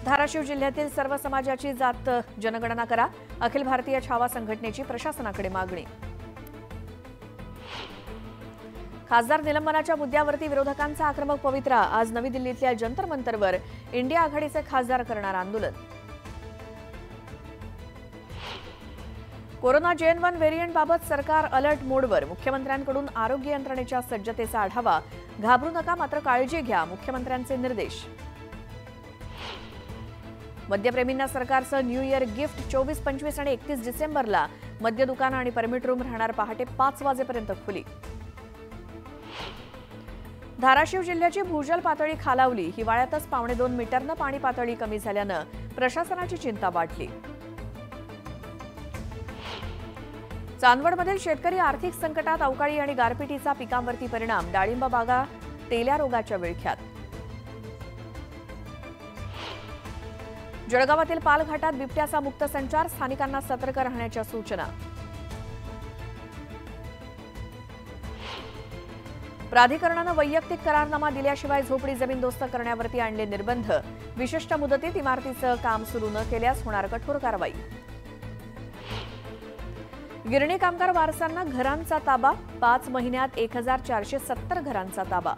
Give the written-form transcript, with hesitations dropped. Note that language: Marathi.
धाराशिव जिल्ह्यातील सर्व समाजाची जात जनगणना करा, अखिल भारतीय छावा संघटनेची प्रशासनाकडे मागणी। खासदार निलंबनाच्या मुद्द्यावरती विरोधकांचा आक्रमक पवित्रा, आज नवी दिल्लीतल्या जंतर मंतरवर इंडिया आघाडीचे खासदार करणार आंदोलन। कोरोना JN1 व्हेरियंटबाबत सरकार अलर्ट मोडवर, मुख्यमंत्र्यांकडून आरोग्य यंत्रणेच्या सज्जतेचा आढावा, घाबरू नका मात्र काळजी घ्या, मुख्यमंत्र्यांचे निर्देश। मद्यप्रेमींना सरकारचं न्यू इयर गिफ्ट, 24, 25 आणि 31 डिसेंबरला मद्य दुकानं आणि परमिट रूम राहणार पहाटे 5 वाजेपर्यंत खुली। धाराशिव जिल्ह्याची भूजल पातळी खालावली, हिवाळ्यातच 2.25 मीटरनं पाणी पातळी कमी झाल्यानं प्रशासनाची चिंता वाढली। चांदवडमधील शेतकरी आर्थिक संकटात, अवकाळी आणि गारपिटीचा पिकांवरती परिणाम, डाळिंब बागा तेल्या रोगाच्या विळख्यात। जळगावातील पालघाटात बिबट्याचा मुक्त संचार, स्थानिकांना सतर्क राहण्याच्या सूचना। प्राधिकरणानं वैयक्तिक करारनामा दिल्याशिवाय झोपडी जमीनदोस्त करण्यावरती आणले निर्बंध, विशिष्ट मुदतीत इमारतीचं काम सुरू न केल्यास होणार कठोर कारवाई। गिरणी कामगार वारसांना घरांचा ताबा, 5 महिन्यात 1470 घरांचा ताबा।